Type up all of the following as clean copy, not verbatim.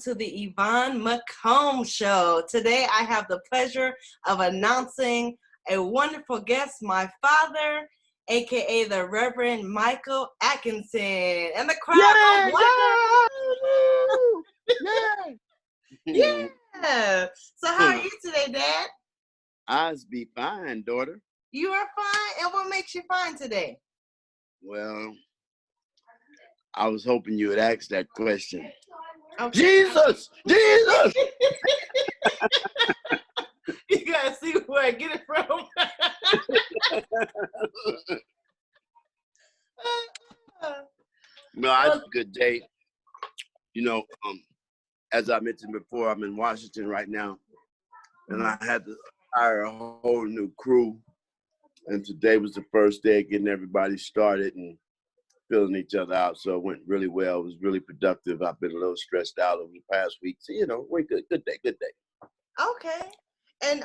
to the Yvonne McComb Show. Today I have the pleasure of announcing a wonderful guest, my father, aka the Reverend Michael Atkinson. And the crowd Yeah. So how are you today, Dad? I's be fine, daughter. You are fine? And what makes you fine today? Well, I was hoping you would ask that question. Okay. Jesus! Jesus! You gotta see where I get it from. No, I had a good day. You know, as I mentioned before, I'm in Washington right now, and I had to hire a whole new crew. And today was the first day of getting everybody started and filling each other out. So it went really well. It was really productive. I've been a little stressed out over the past week. So, you know, we're good. Good day. Good day. Okay. And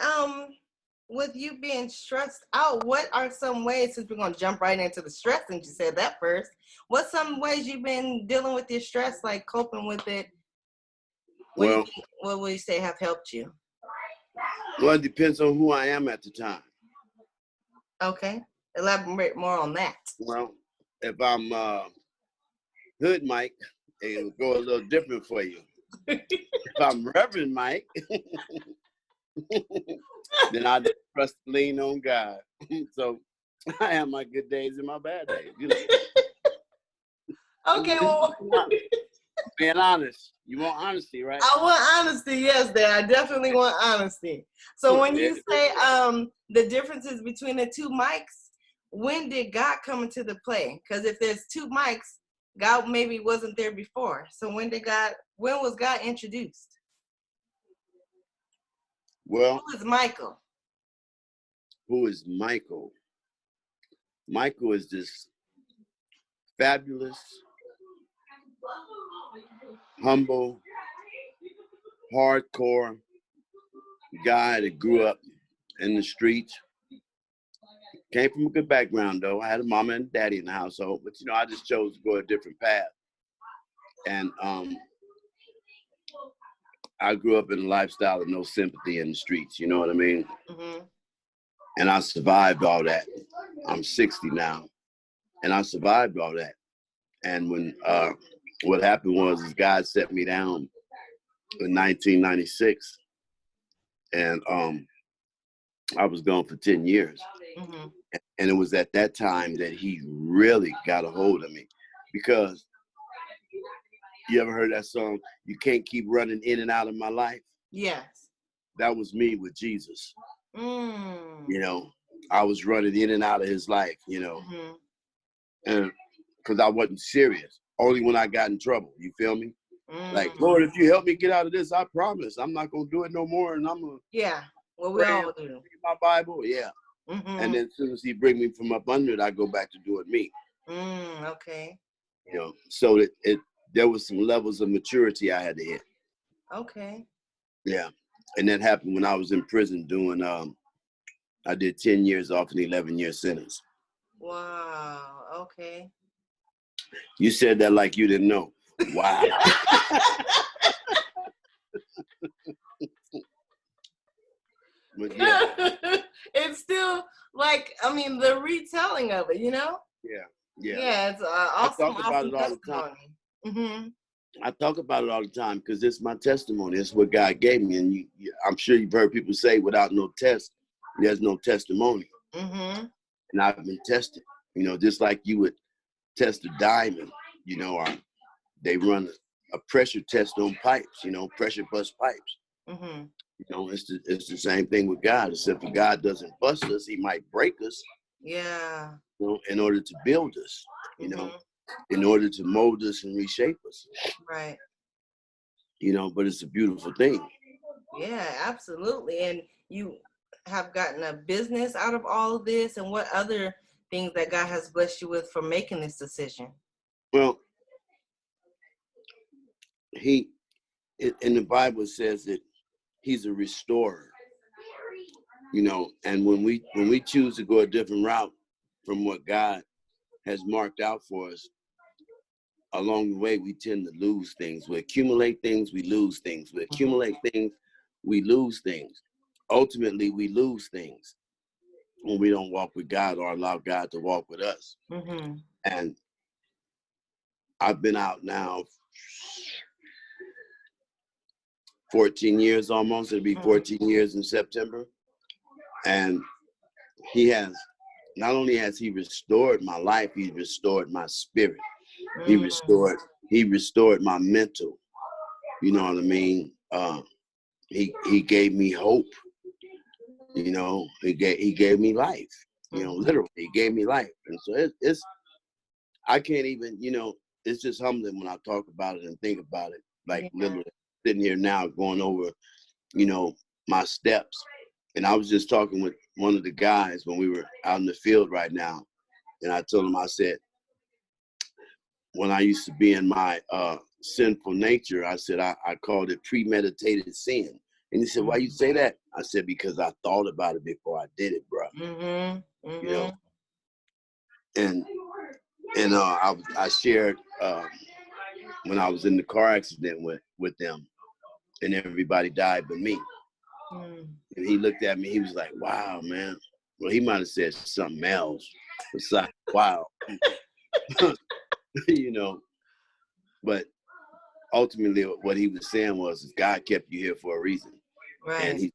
with you being stressed out, what are some ways, since we're going to jump right into the stress, since you said that first, what's some ways you've been dealing with your stress, like coping with it? What would you say have helped you? Well, it depends on who I am at the time. Okay. Elaborate more on that. Well, if I'm Hood Mike, it'll go a little different for you. If I'm Reverend Mike, then I trust lean on God. So I have my good days and my bad days. You know. Okay, well, being honest. You want honesty, right? I want honesty, yes, Dad. I definitely want honesty. So when you say the differences between the two mics, when did God come into the play? Because if there's two mics, God maybe wasn't there before. So when was God introduced? Well, who is Michael? Who is Michael? Michael is this fabulous, humble, hardcore guy that grew up in the streets. Came from a good background, though. I had a mama and daddy in the household, but, you know, I just chose to go a different path. And I grew up in a lifestyle of no sympathy in the streets, you know what I mean? Mm-hmm. And I survived all that. I'm 60 now, and I survived all that. And when what happened was God set me down in 1996, and I was gone for 10 years. Mm-hmm. And it was at that time that he really got a hold of me, because you ever heard that song, "You Can't Keep Running In and Out of My Life"? Yes. That was me with Jesus. Mm. You know, I was running in and out of his life, you know, Mm-hmm. and because I wasn't serious. Only when I got in trouble, you feel me? Mm. Like, Lord, if you help me get out of this, I promise I'm not going to do it no more. And I'm going to well, we all do. Read my Bible, Mm-hmm. And then as soon as he bring me from up under it, I go back to doing me. Okay. You know, so there was some levels of maturity I had to hit. Okay. Yeah. And that happened when I was in prison doing, I did 10 years off an 11-year sentence. Wow. Okay. You said that like you didn't know. Wow. But it's still like, I mean, the retelling of it, you know? Yeah, it's awesome. I talk about it all the time. Mm-hmm. I talk about it all the time because it's my testimony. It's what God gave me. And I'm sure you've heard people say, without no test, there's no testimony. Mm-hmm. And I've been tested, you know, just like you would test a diamond, you know, or they run a pressure test on pipes, you know, pressure bust pipes. Mm-hmm. You know, it's the same thing with God. Except if God doesn't bust us, he might break us. Yeah. You know, in order to build us, you know, in order to mold us and reshape us. Right. You know, but it's a beautiful thing. Yeah, absolutely. And you have gotten a business out of all of this, and what other things that God has blessed you with for making this decision? Well, in the Bible says that he's a restorer, you know, and when we choose to go a different route from what God has marked out for us, along the way, we tend to lose things. We accumulate things, we lose things. We accumulate things, we lose things. Ultimately, we lose things when we don't walk with God or allow God to walk with us. Mm-hmm. And I've been out now 14 years almost. It'll be 14 years in September. And he has, not only has he restored my life, he restored my spirit. He restored my mental. You know what I mean? He gave me hope. You know, he gave me life. You know, literally, he gave me life. And so it's I can't even, you know, it's just humbling when I talk about it and think about it. Like literally sitting here now going over, you know, my steps. And I was just talking with one of the guys when we were out in the field right now. And I told him, I said, when I used to be in my sinful nature, I said, I called it premeditated sin. And he said, why you say that? I said, because I thought about it before I did it, bro. You know, and I shared when I was in the car accident with them, and everybody died but me. And he looked at me, he was like, wow, man. Well, he might have said something else besides, wow. You know, but ultimately what he was saying was God kept you here for a reason. Right. And he's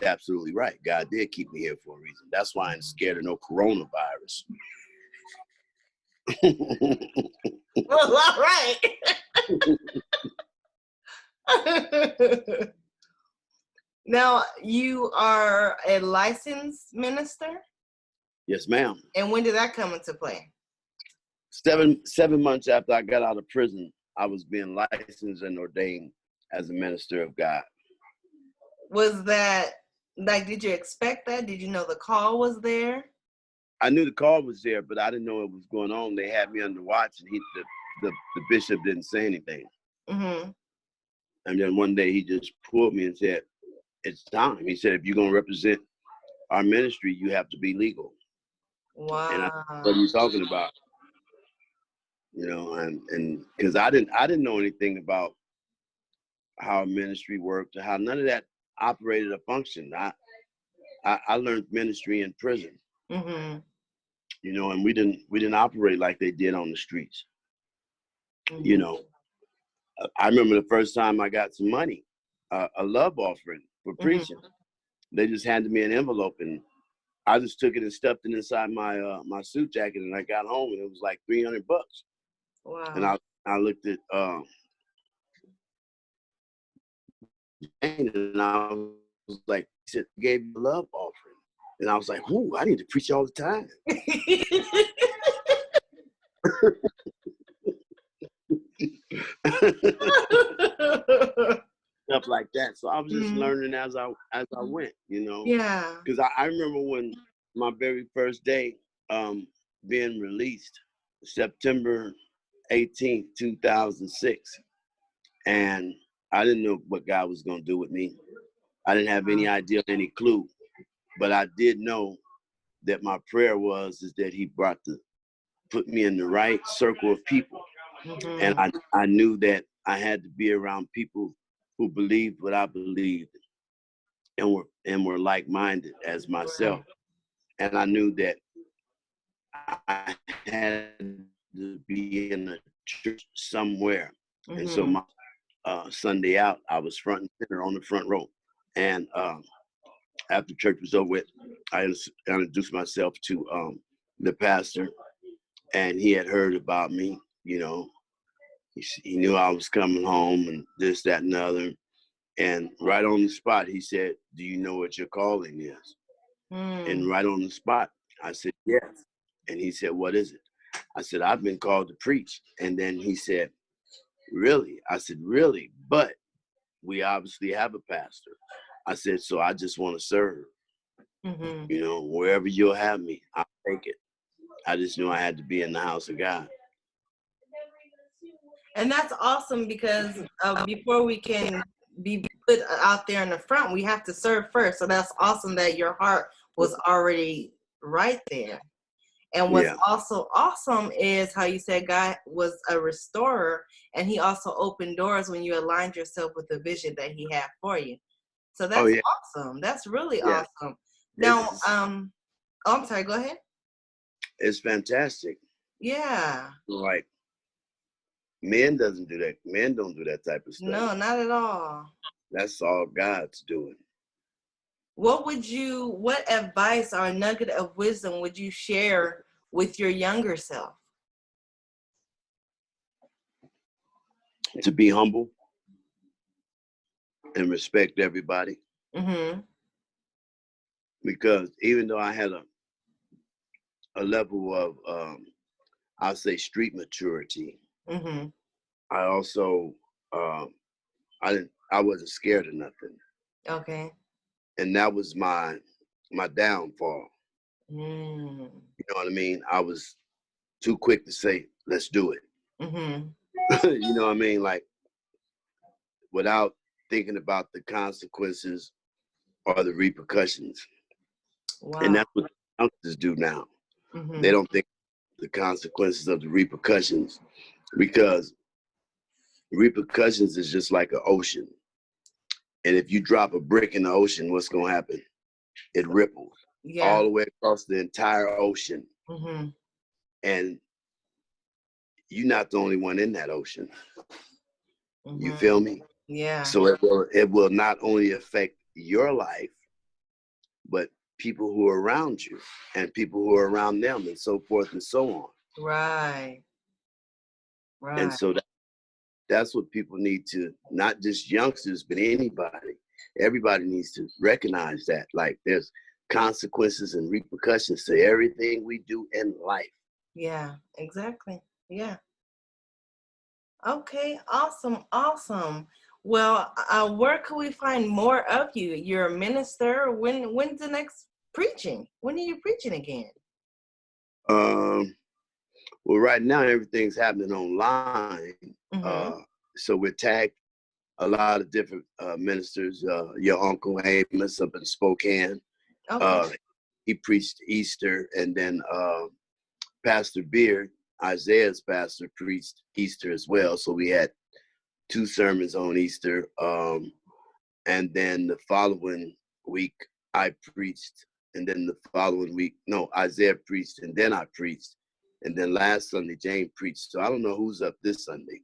absolutely right. God did keep me here for a reason. That's why I ain't scared of no coronavirus. Well, all right. Now, you are a licensed minister? Yes, ma'am. And when did that come into play? 7 months after I got out of prison, I was being licensed and ordained as a minister of God. Was that, like, did you expect that? Did you know the call was there? I knew the call was there, but I didn't know what was going on. They had me under watch, and the bishop didn't say anything. And then one day he just pulled me and said, it's time. He said, if you're going to represent our ministry, you have to be legal. Wow. And I said, what are you talking about? You know, and because I didn't know anything about how ministry worked or how none of that operated or functioned. I learned ministry in prison. You know, and we didn't operate like they did on the streets. You know, I remember the first time I got some money, a love offering for preaching. They just handed me an envelope, and I just took it and stuffed it inside my my suit jacket, and I got home, and it was like $300. Wow. And I looked at and I was like, he said, gave you a love offering. And I was like, ooh, I need to preach all the time. Stuff like that. So I was just learning as I went, you know. Yeah. Because I remember when my very first day being released, September 18th, 2006. And I didn't know what God was going to do with me. I didn't have any idea, any clue. But I did know that my prayer is that he put me in the right circle of people. And I knew that I had to be around people who believed what I believed and were like-minded as myself. And I knew that I had to be in a church somewhere. And so my Sunday out, I was front and center on the front row. And after church was over with, I introduced myself to the pastor, and he had heard about me. You know, he knew I was coming home and this, that, and the other. And right on the spot, he said, do you know what your calling is? And right on the spot, I said, yes. And he said, what is it? I said, I've been called to preach. And then he said, really? I said, really? But we obviously have a pastor. I said, so I just want to serve. You know, wherever you'll have me, I'll take it. I just knew I had to be in the house of God. And that's awesome because before we can be put out there in the front, we have to serve first. So that's awesome that your heart was already right there. And what's also awesome is how you said God was a restorer, and he also opened doors when you aligned yourself with the vision that he had for you. So that's awesome. That's really awesome. Now, I'm sorry, go ahead. It's fantastic. Yeah. Like, men doesn't do that. Men don't do that type of stuff. No, not at all. That's all God's doing. What advice or nugget of wisdom would you share with your younger self? To be humble and respect everybody. Mm-hmm. Because even though I had a level of, I'll say, street maturity, mm-hmm. I also, I wasn't scared of nothing. Okay. And that was my downfall. Mm. You know what I mean? I was too quick to say, let's do it. Mm-hmm. You know what I mean? Like, without thinking about the consequences or the repercussions. Wow. And that's what youngsters do now. Mm-hmm. They don't think the consequences of the repercussions, because repercussions is just like an ocean. And if you drop a brick in the ocean, what's going to happen? It ripples all the way across the entire ocean. Mm-hmm. And you're not the only one in that ocean. Mm-hmm. You feel me? Yeah. So it will not only affect your life, but people who are around you and people who are around them, and so forth and so on. Right. Right. And so that's what people need to, not just youngsters, but anybody. Everybody needs to recognize that. Like, there's consequences and repercussions to everything we do in life. Yeah, exactly. Yeah. Okay, awesome. Well, where can we find more of you? You're a minister. When's the next preaching? When are you preaching again? Well, right now everything's happening online. Mm-hmm. So we're tagged a lot of different ministers. Your Uncle Amos up in Spokane. Okay. He preached Easter, and then Pastor Beard, Isaiah's pastor, preached Easter as well. So we had 2 sermons on Easter. And then the following week I preached, and then the following week, Isaiah preached, and then I preached. And then last Sunday, Jane preached. So I don't know who's up this Sunday.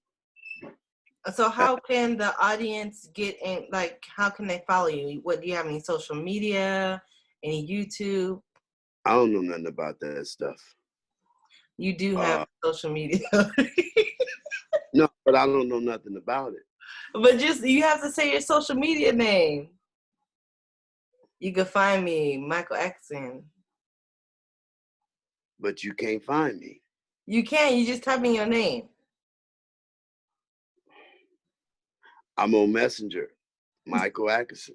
So how can the audience get in, like, how can they follow you? What, do you have any social media, any YouTube? I don't know nothing about that stuff. You do have social media. No, but I don't know nothing about it. But just, you have to say your social media name. You can find me, Michael Atkinson. But you can't find me. You can, you just type in your name. I'm on Messenger, Michael Atkinson.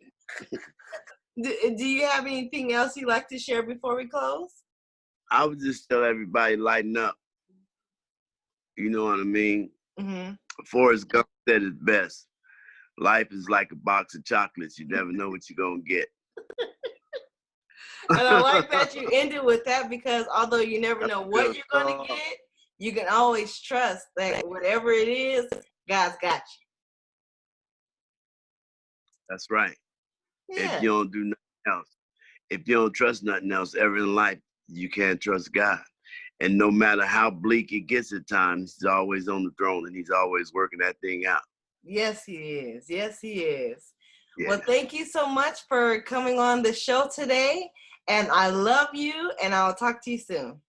Do you have anything else you'd like to share before we close? I would just tell everybody, lighten up. You know what I mean? Mm-hmm. Forrest Gump said it best. Life is like a box of chocolates. You never know what you're going to get. And I like that you ended with that, because although you never know what you're going to get, you can always trust that whatever it is, God's got you. That's right. Yeah. If you don't do nothing else, if you don't trust nothing else ever in life, you can't trust God. And no matter how bleak it gets at times, he's always on the throne, and he's always working that thing out. Yes, he is. Yes, he is. Yeah. Well, thank you so much for coming on the show today. And I love you, and I'll talk to you soon.